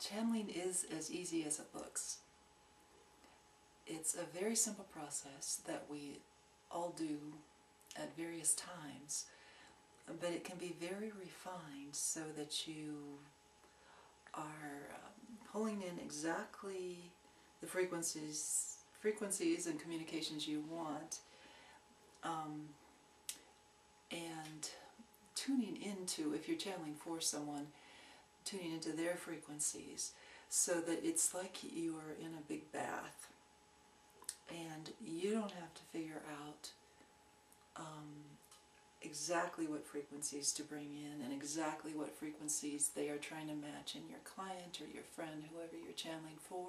Channeling is as easy as it looks. It's a very simple process that we all do at various times, but it can be very refined so that you are pulling in exactly the frequencies and communications you want, and tuning into, if you're channeling for someone, tuning into their frequencies so that it's like you are in a big bath and you don't have to figure out exactly what frequencies to bring in and exactly what frequencies they are trying to match in your client or your friend, whoever you're channeling for.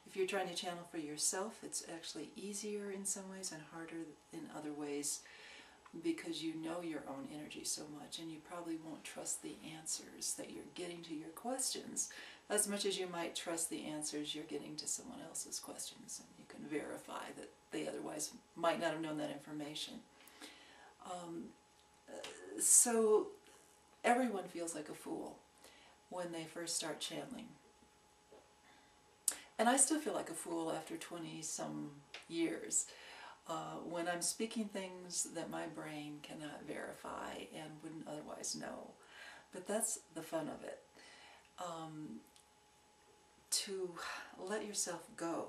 If you're trying to channel for yourself, it's actually easier in some ways and harder in other ways, because you know your own energy so much, and you probably won't trust the answers that you're getting to your questions as much as you might trust the answers you're getting to someone else's questions, and you can verify that they otherwise might not have known that information. So everyone feels like a fool when they first start channeling. And I still feel like a fool after 20-some years. When I'm speaking things that my brain cannot verify and wouldn't otherwise know. But that's the fun of it. To let yourself go.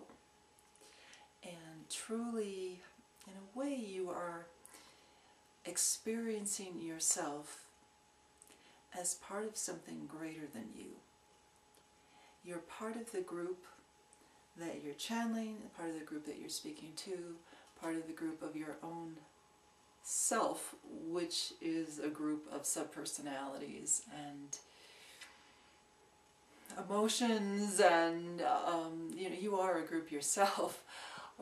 And truly, in a way, you are experiencing yourself as part of something greater than you. You're part of the group that you're channeling, part of the group that you're speaking to, part of the group of your own self, which is a group of subpersonalities and emotions, and you are a group yourself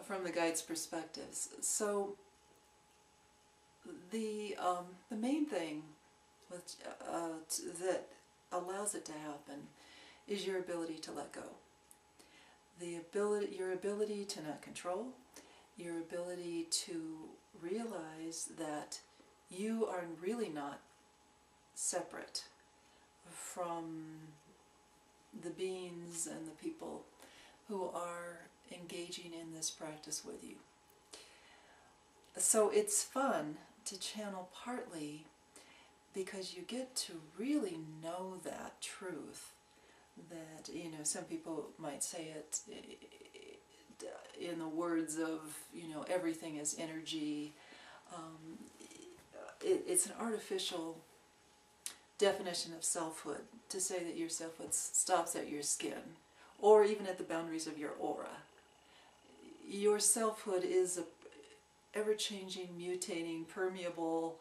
from the guides' perspectives. So the main thing that allows it to happen is your ability to let go. Your ability to not control, your ability to realize that you are really not separate from the beings and the people who are engaging in this practice with you. So it's fun to channel, partly because you get to really know that truth, that, some people might say it in the words of, everything is energy. It's an artificial definition of selfhood to say that your selfhood stops at your skin, or even at the boundaries of your aura. Your selfhood is a ever-changing, mutating, permeable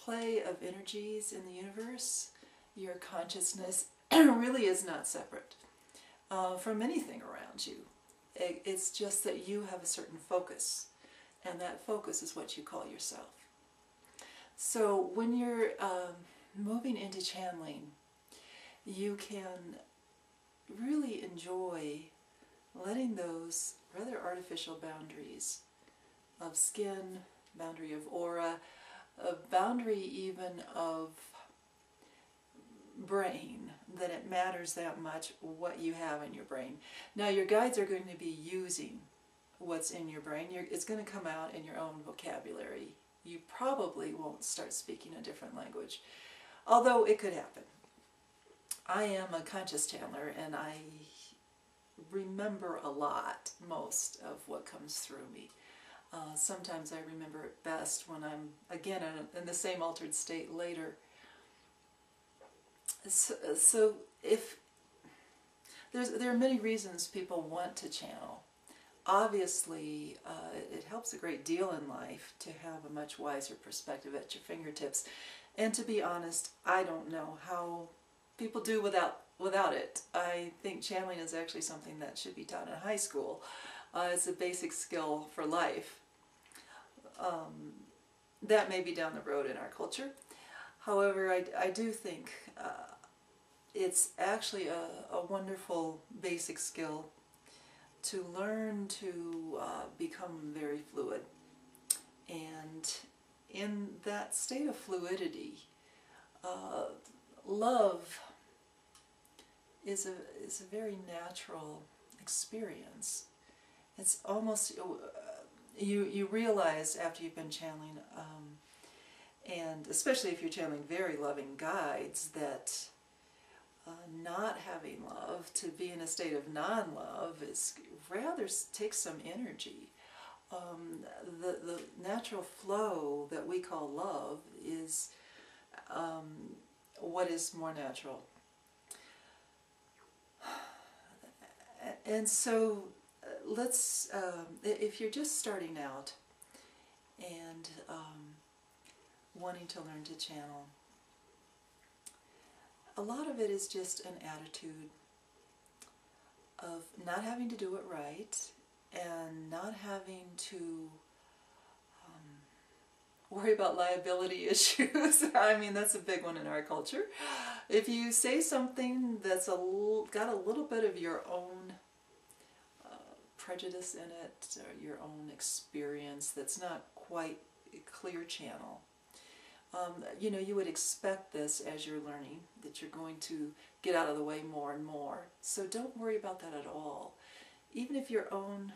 play of energies in the universe. Your consciousness really is not separate from anything around you. It's just that you have a certain focus, and that focus is what you call yourself. So when you're moving into channeling, you can really enjoy letting those rather artificial boundaries of skin, boundary of aura, a boundary even of brain, that it matters that much what you have in your brain. Now your guides are going to be using what's in your brain. It's going to come out in your own vocabulary. You probably won't start speaking a different language, although it could happen. I am a conscious channeler, and I remember a lot, most of what comes through me. Sometimes I remember it best when I'm, again, in the same altered state later. So if there are many reasons people want to channel. Obviously, it helps a great deal in life to have a much wiser perspective at your fingertips. And to be honest, I don't know how people do without it. I think channeling is actually something that should be taught in high school. It's a basic skill for life. That may be down the road in our culture. However, I do think it's actually a wonderful basic skill to learn to become very fluid. And in that state of fluidity, love is a very natural experience. It's almost you realize after you've been channeling, and especially if you're channeling very loving guides, that not having love, to be in a state of non-love, is rather takes some energy. The natural flow that we call love is what is more natural. And so let's, if you're just starting out and wanting to learn to channel, a lot of it is just an attitude of not having to do it right and not having to worry about liability issues. I mean, that's a big one in our culture. If you say something that's got a little bit of your own prejudice in it, or your own experience that's not quite a clear channel, you know, you would expect this as you're learning, that you're going to get out of the way more and more. So don't worry about that at all. Even if your own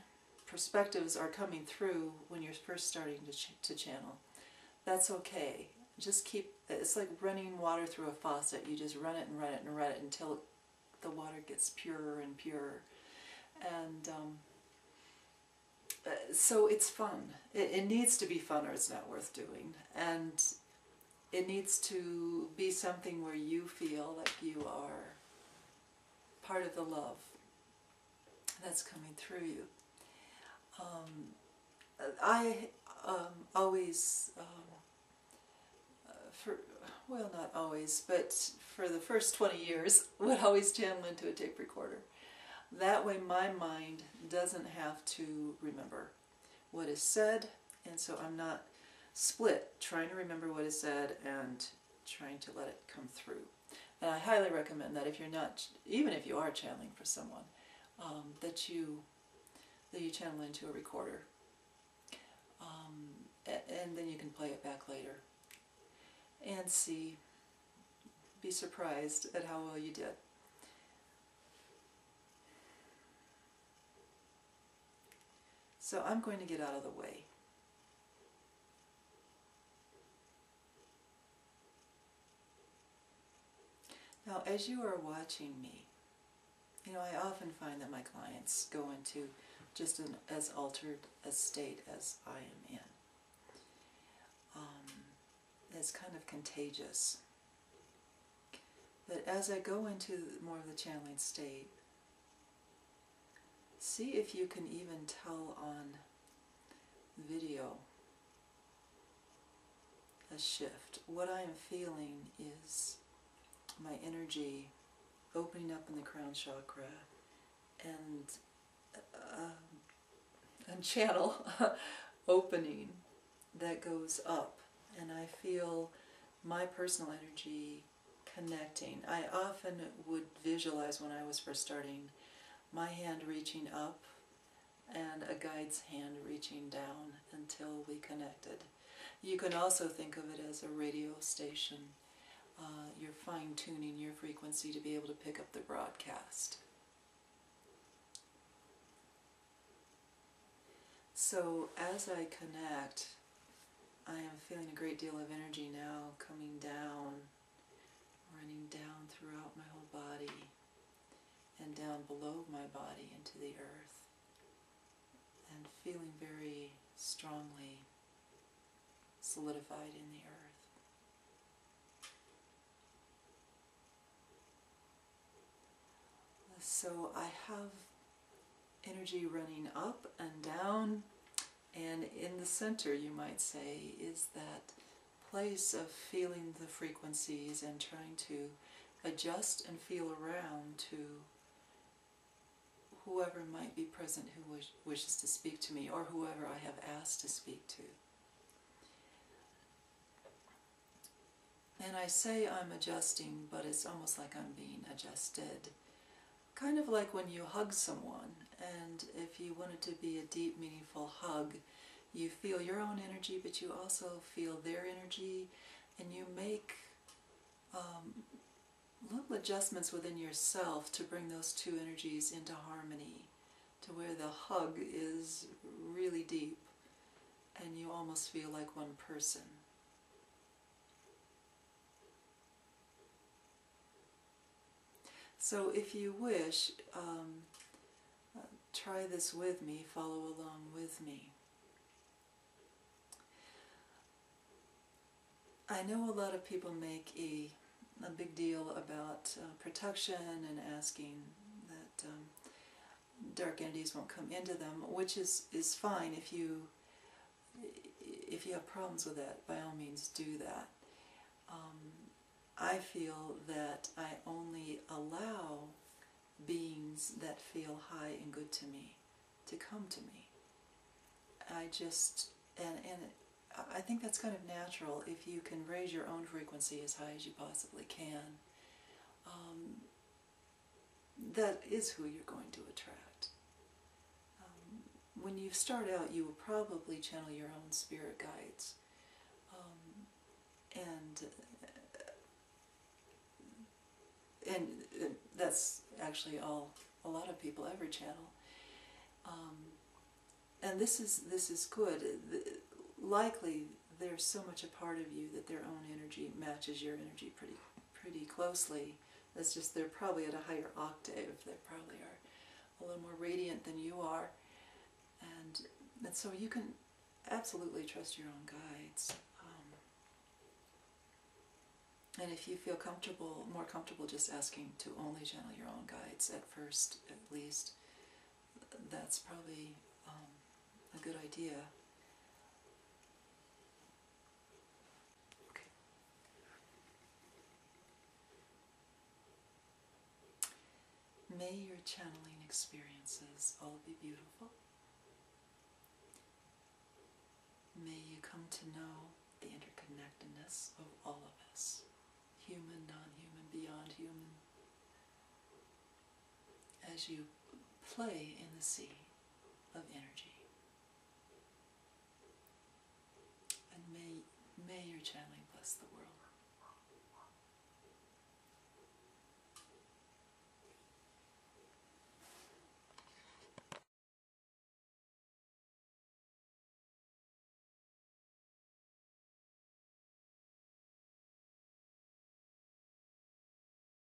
perspectives are coming through when you're first starting to channel, that's okay. Just keep, it's like running water through a faucet. You just run it and run it and run it until the water gets purer and purer. And so it's fun. It needs to be fun or it's not worth doing. And it needs to be something where you feel like you are part of the love that's coming through you. I always, well, not always, but for the first 20 years, would always channel into a tape recorder. That way my mind doesn't have to remember what is said, and so I'm not split trying to remember what is said and trying to let it come through. And I highly recommend that if you're not, even if you are channeling for someone, that you channel into a recorder, and then you can play it back later and be surprised at how well you did. So I'm going to get out of the way. Now, as you are watching me, you know, I often find that my clients go into just an as altered a state as I am in. It's kind of contagious. But as I go into more of the channeling state, see if you can even tell on video a shift. What I am feeling is my energy opening up in the crown chakra and channel opening that goes up, and I feel my personal energy connecting. I often would visualize when I was first starting my hand reaching up and a guide's hand reaching down until we connected. You can also think of it as a radio station. You're fine-tuning your frequency to be able to pick up the broadcast. So as I connect, I am feeling a great deal of energy now coming down, running down throughout my whole body and down below my body into the earth, and feeling very strongly solidified in the earth. So I have energy running up and down, and in the center, you might say, is that place of feeling the frequencies and trying to adjust and feel around to whoever might be present who wishes to speak to me, or whoever I have asked to speak to. And I say I'm adjusting, but it's almost like I'm being adjusted. Kind of like when you hug someone, and if you want it to be a deep, meaningful hug, you feel your own energy, but you also feel their energy, and you make little adjustments within yourself to bring those two energies into harmony, to where the hug is really deep and you almost feel like one person. So if you wish, try this with me, follow along with me. I know a lot of people make a big deal about protection and asking that dark entities won't come into them, which is fine. If you have problems with that, by all means do that. I feel that I only allow beings that feel high and good to me to come to me. I just, and I think that's kind of natural. If you can raise your own frequency as high as you possibly can, that is who you're going to attract. When you start out, you will probably channel your own spirit guides, and that's actually all a lot of people ever channel. And this is good. Likely, there's so much a part of you that their own energy matches your energy pretty closely. It's just they're probably at a higher octave. They probably are a little more radiant than you are, and so you can absolutely trust your own guides. And if you feel more comfortable just asking to only channel your own guides at first, at least, that's probably a good idea. Okay. May your channeling experiences all be beautiful. May you come to know the interconnectedness of all of us, human, non-human, beyond human, as you play in the sea of energy. And may your channeling bless the world.